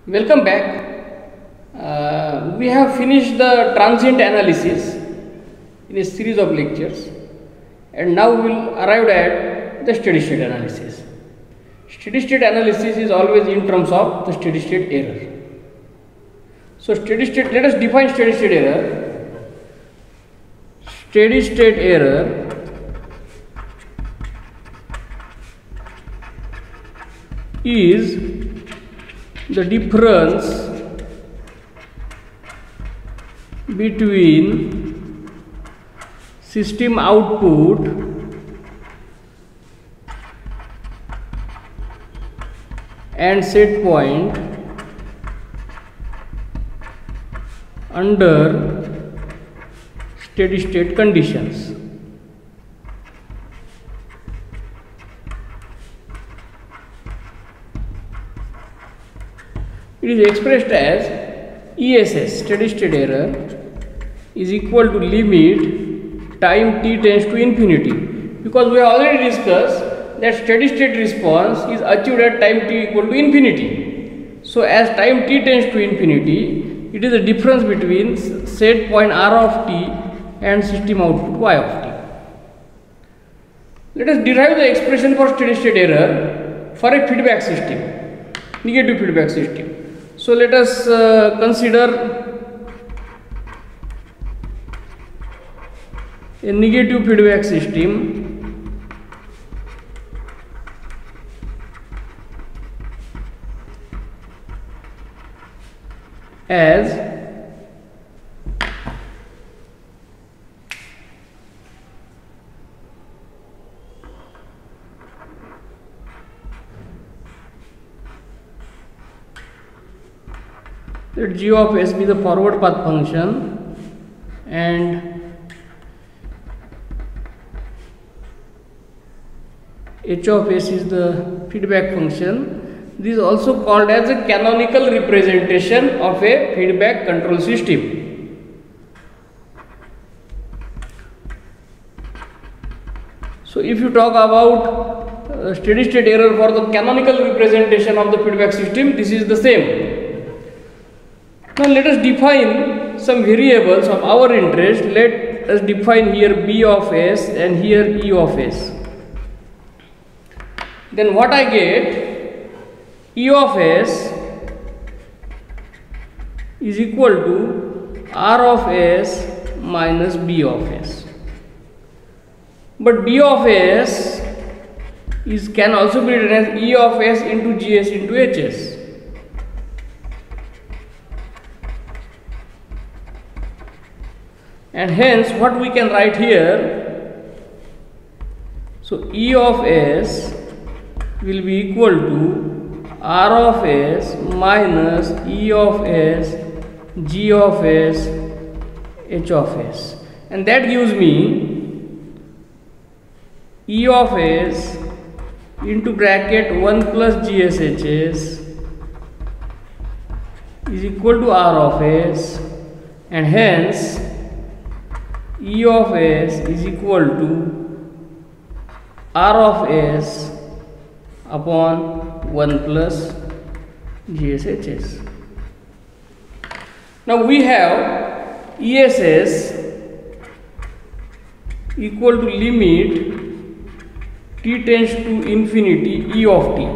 Welcome back. We have finished the transient analysis in a series of lectures, and now we will arrive at the steady state analysis. Steady state analysis is always in terms of the steady state error. So, let us define steady state error. Steady state error is the difference between system output and set point under steady state conditions. It is expressed as ESS, steady state error, is equal to limit time t tends to infinity, because we have already discussed that steady state response is achieved at time t equal to infinity. So, as time t tends to infinity, it is the difference between set point r of t and system output y of t. Let us derive the expression for steady state error for a feedback system, negative feedback system. So, let us consider a negative feedback system as let g of s be the forward path function and h of s is the feedback function. This is also called as a canonical representation of a feedback control system. So, if you talk about steady state error for the canonical representation of the feedback system, this is the same. Now, let us define some variables of our interest. Let us define here b of s and here e of s. Then what I get, e of s is equal to r of s minus b of s. But b of s can also be written as e of s into gs into hs. And hence what we can write here, so E of s will be equal to R of s minus E of s, G of s, H of s, and that gives me E of s into bracket 1 plus GSHS is equal to R of s, and hence E of s is equal to R of s upon 1 plus GSHS. Now we have ESS equal to limit t tends to infinity E of t,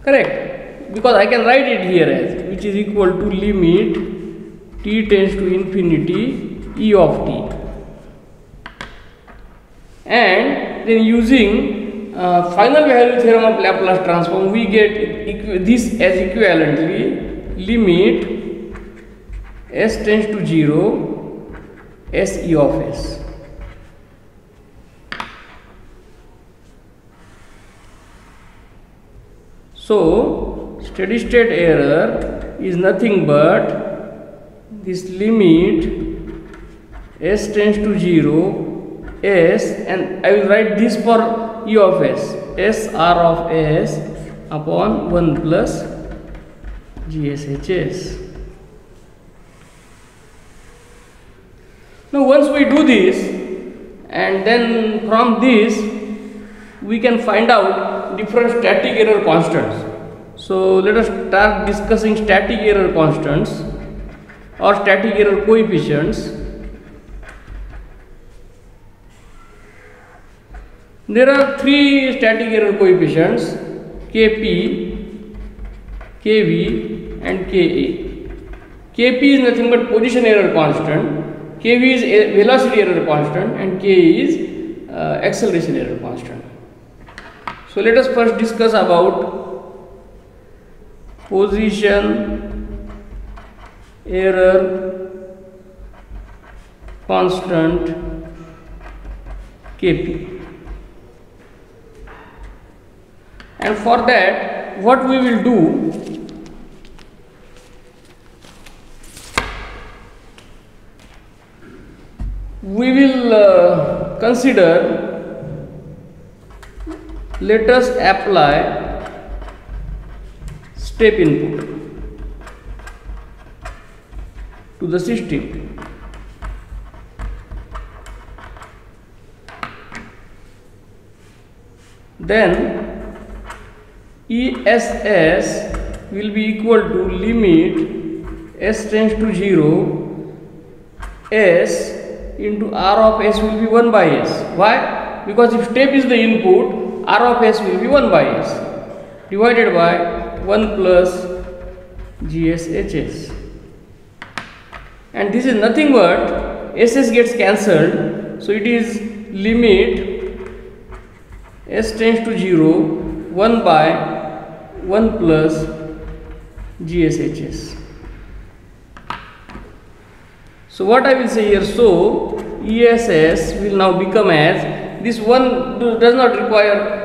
correct? Because I can write it here as, which is equal to limit t tends to infinity E of t, and then using final value theorem of Laplace transform, we get this as equivalently limit s tends to 0 s E of s. So, steady state error is nothing but this limit s tends to 0 s, and I will write this for E of s, s r of s upon 1 plus GSHS. Now once we do this, and then from this we can find out different static error constants. So let us start discussing static error constants or static error coefficients. There are three static error coefficients: Kp, Kv and Ka. Kp is nothing but position error constant, Kv is velocity error constant, and Ka is acceleration error constant. So let us first discuss about position error constant Kp. And for that, what we will do, we will consider, let us apply step input to the system. Then ESS will be equal to limit s tends to 0 s into r of s will be 1 by s. Why? Because if step is the input, r of s will be 1 by s divided by 1 plus GSHS. And this is nothing but SS gets cancelled, so it is limit s tends to 0 1 by 1 plus GSHS. So what I will say here, so ESS will now become as, this one does not require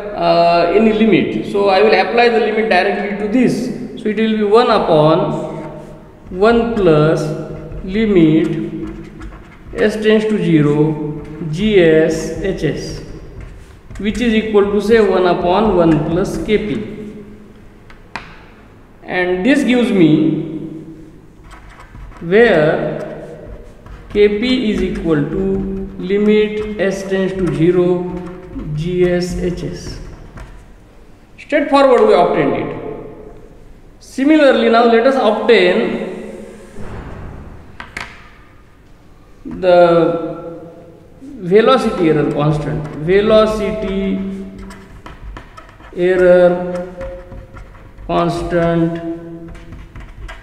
any limit, so I will apply the limit directly to this. So it will be 1 upon 1 plus limit s tends to 0 GSHS, which is equal to say 1 upon 1 plus Kp. And this gives me where Kp is equal to limit s tends to 0 GSHS. Straightforward we obtained it. Similarly, now let us obtain the velocity error constant. Velocity error constant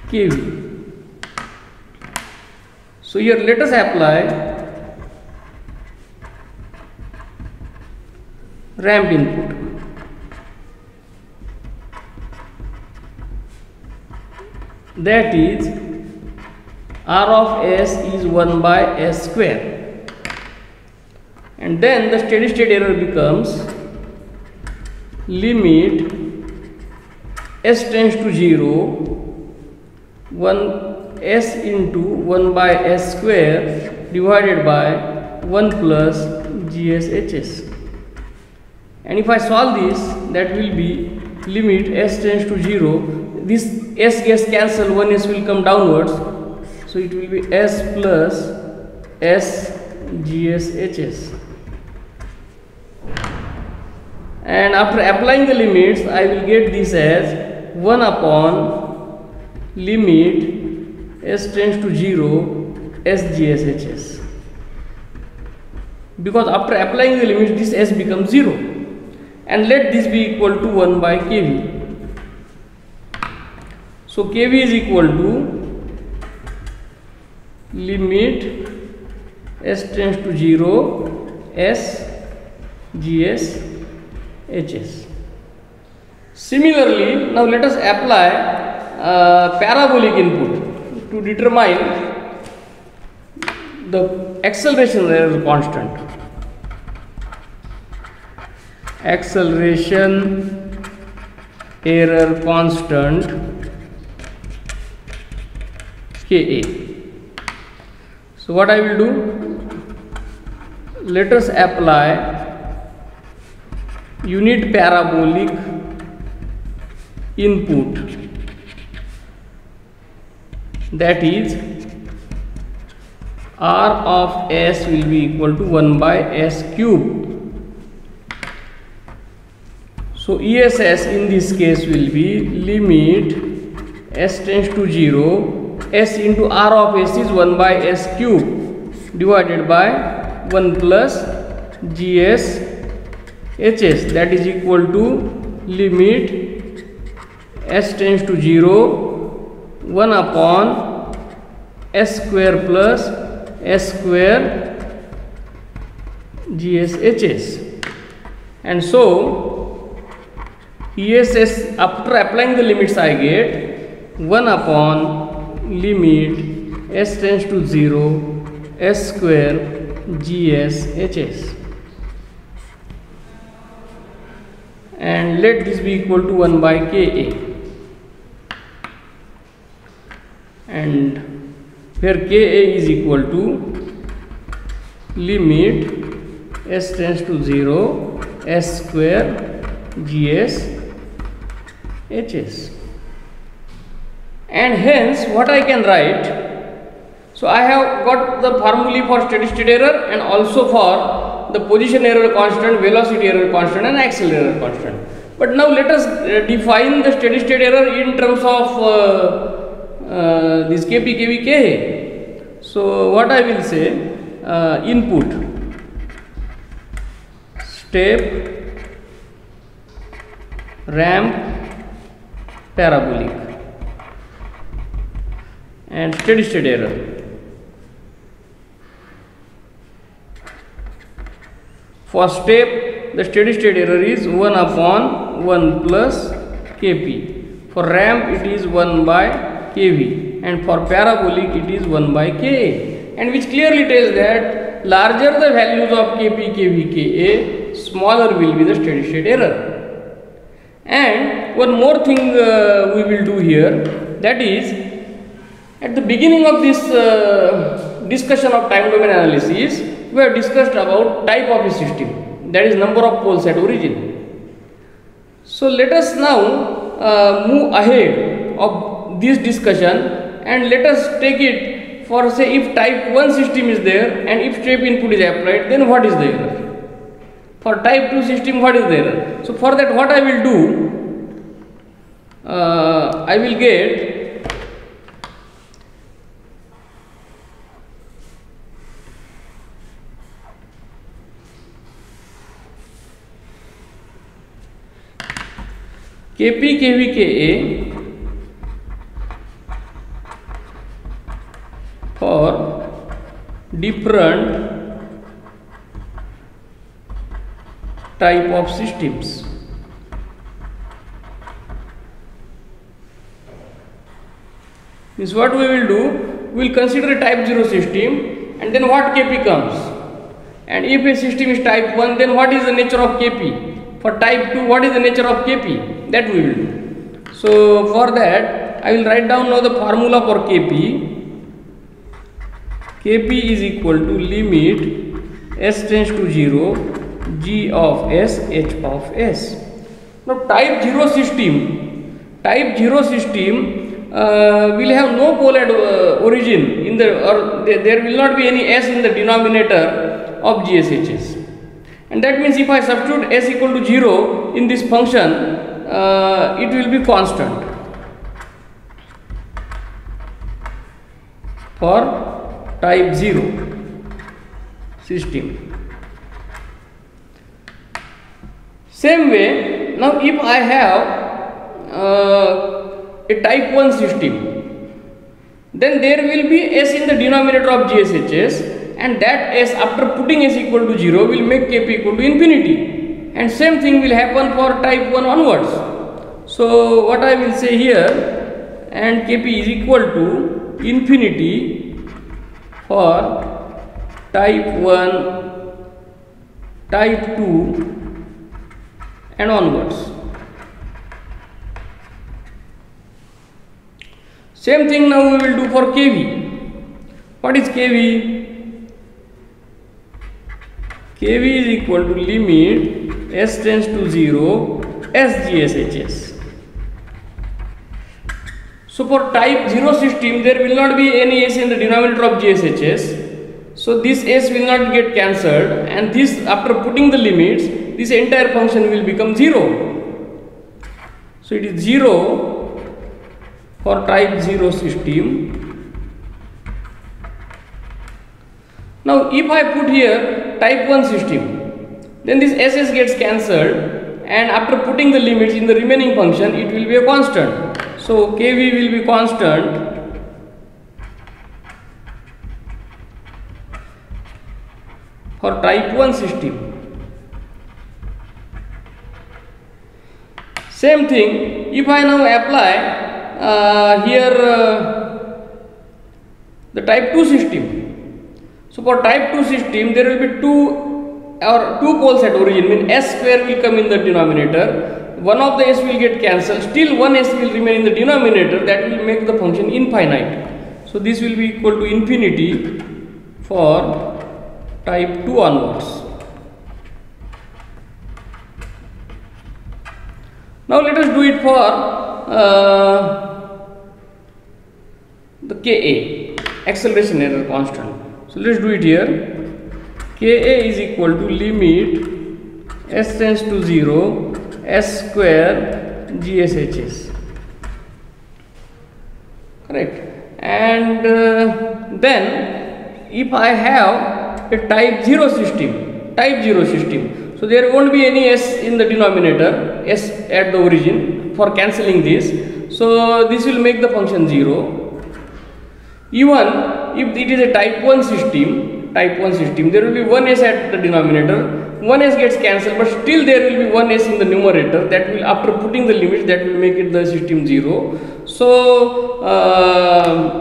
Kv. So here let us apply ramp input. That is r of s is 1 by s square, and then the steady state error becomes limit s tends to 0 1 s into 1 by s square divided by 1 plus GSHS. And if I solve this, that will be limit s tends to 0, this s gets cancelled, 1 s will come downwards, so it will be s plus s GSHS. And after applying the limits, I will get this as 1 upon limit s tends to 0 SGSHS, because after applying the limits this s becomes 0, and let this be equal to 1 by Kv. So Kv is equal to limit s tends to 0 SGSHS. Similarly, now let us apply parabolic input to determine the acceleration error constant. Acceleration error constant Ka. So what I will do, let us apply unit parabolic input, that is r of s will be equal to 1 by s cube. So ESS in this case will be limit s tends to 0, s into r of s is 1 by s cube divided by 1 plus gs hs, that is equal to limit s tends to 0 1 upon s square plus s square gs hs. And so ESS, after applying the limits, I get 1 upon limit s tends to 0 s square gs hs, and let this be equal to 1 by ka, and where ka is equal to limit s tends to 0 s square gs hs. And hence what I can write, so I have got the formulae for steady state error and also for the position error constant, velocity error constant and axle error constant. But now let us define the steady state error in terms of this kp, kv, ka. So what I will say, input, step, ramp, parabolic, and steady state error. For step, the steady state error is 1 upon 1 plus kp. For ramp it is 1 by kv, and for parabolic it is 1 by ka, and which clearly tells that larger the values of kp, kv, ka, smaller will be the steady state error. And one more thing we will do here, that is, at the beginning of this discussion of time domain analysis, we have discussed about type of a system, that is number of poles at origin. So let us now move ahead of this discussion, and let us take it for, say, if type 1 system is there and if step input is applied, then what is the error? For type 2 system, what is the error? So for that, what I will do, I will get kp, kv, ka for different type of systems. Means what we will do, we will consider a type 0 system, and then what kp comes, and if a system is type 1, then what is the nature of kp? For type 2, what is the nature of kp? That we will do. So for that, I will write down now the formula for kp. kp is equal to limit s tends to 0 g of s h of s. Now type 0 system will have no pole at origin in the, or there will not be any s in the denominator of GSHS, and that means if I substitute s equal to 0 in this function, it will be constant for type 0 system. Same way, now if I have a type 1 system, then there will be s in the denominator of GSHS, and that s, after putting s equal to 0, will make kp equal to infinity, and same thing will happen for type 1 onwards. So what I will say here, and kp is equal to infinity for type 1, type 2 and onwards. Same thing now we will do for kv. What is kv? kv is equal to limit s tends to 0 sGSHS. So for type 0 system, there will not be any s in the denominator of GSHS. So this s will not get cancelled, and this, after putting the limits, this entire function will become 0. So it is 0 for type 0 system. Now if I put here type 1 system, then this SS gets cancelled, and after putting the limits in the remaining function, it will be a constant. So kV will be constant for type 1 system. Same thing, if I now apply the type 2 system. So for type 2 system, there will be two poles at origin, mean S square will come in the denominator, one of the S will get cancelled, still one S will remain in the denominator, that will make the function infinite. So this will be equal to infinity for type 2 onwards. Now let us do it for the Ka, acceleration error constant. So let us do it here. Ka is equal to limit S tends to 0 S square GSHS. Correct. And then if I have a type 0 system, so there won't be any S in the denominator, S at the origin for cancelling this. So this will make the function 0. Even if it is a type 1 system, there will be one S at the denominator, one S gets cancelled, but still there will be one S in the numerator, that will, after putting the limits, that will make it the system 0. So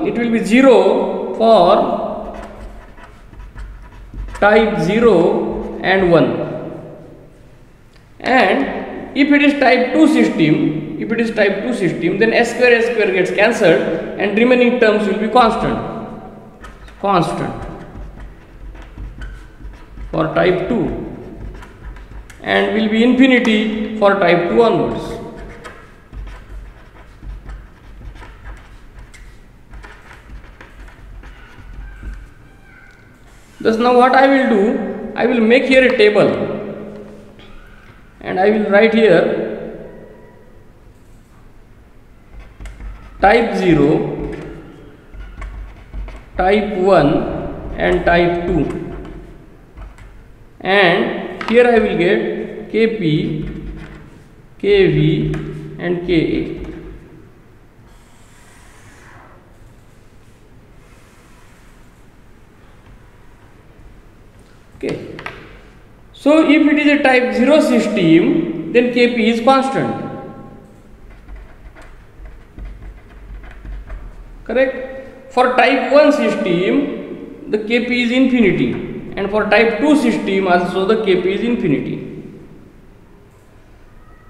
it will be 0 for type 0 and 1. And if it is type 2 system, then S square gets cancelled, and remaining terms will be constant for type 2, and will be infinity for type 2 onwards. Thus now what I will do, I will make here a table, and I will write here type 0, type 1 and type 2, and here I will get Kp, Kv and Ka. Okay. So if it is a type 0 system, then Kp is constant. Correct? For type 1 system, the Kp is infinity, and for type 2 system also the Kp is infinity.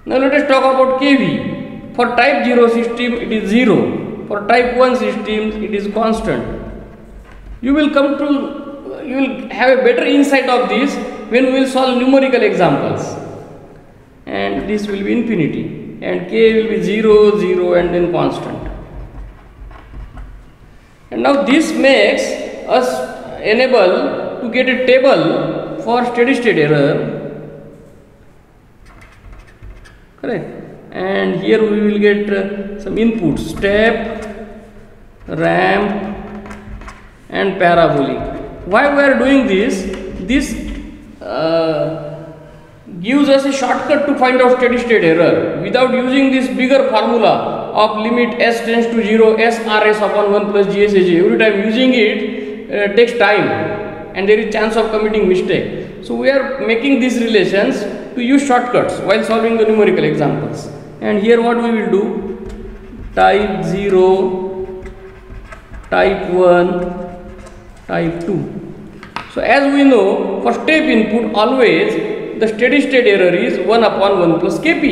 Now let us talk about Kv. For type 0 system it is 0. For type 1 system it is constant. You will have a better insight of this when we will solve numerical examples. And this will be infinity, and K will be 0, 0 and then constant. And now this makes us enable to get a table for steady state error. Correct. And here we will get some inputs: step, ramp and parabolic. Why we are doing this? This gives us a shortcut to find out steady state error without using this bigger formula of limit S tends to 0 S Rs upon 1 plus GSHA. Every time using it takes time, and there is chance of committing mistake. So we are making these relations to use shortcuts while solving the numerical examples. And here what we will do: type 0, type 1, type 2. So as we know, for step input always the steady state error is 1 upon 1 plus Kp.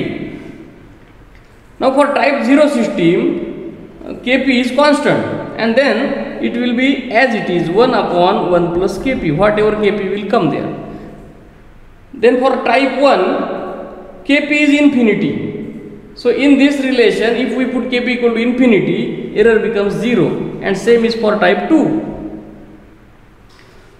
Now for type 0 system, Kp is constant, and then it will be as it is 1 upon 1 plus Kp, whatever Kp will come there. Then for type 1, Kp is infinity. So in this relation, if we put Kp equal to infinity, error becomes 0, and same is for type 2.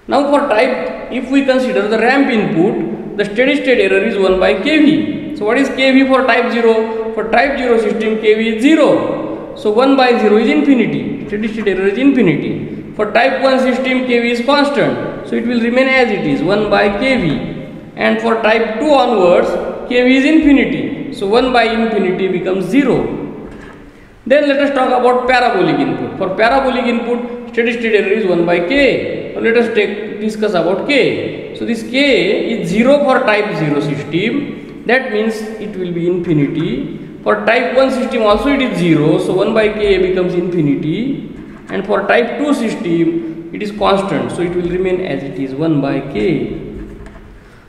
Now for type, if we consider the ramp input, the steady state error is 1 by Kv. So what is Kv for type 0? for type 0 system kV is 0. So 1 by 0 is infinity. Steady state error is infinity. For type 1 system kV is constant. So it will remain as it is 1 by kV. And for type 2 onwards kV is infinity. So 1 by infinity becomes 0. Then let us talk about parabolic input. For parabolic input, steady state error is 1 by k. Now let us discuss about k. So this k is 0 for type 0 system. That means it will be infinity. For type 1 system also it is 0. So 1 by k becomes infinity. And for type 2 system it is constant. So it will remain as it is 1 by k.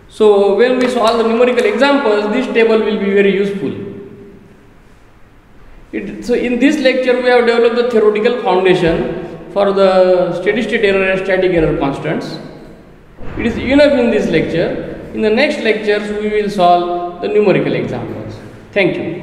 So when we solve the numerical examples, this table will be very useful. So in this lecture we have developed the theoretical foundation for the steady state error and static error constants. It is enough in this lecture. In the next lectures we will solve the numerical examples. Thank you.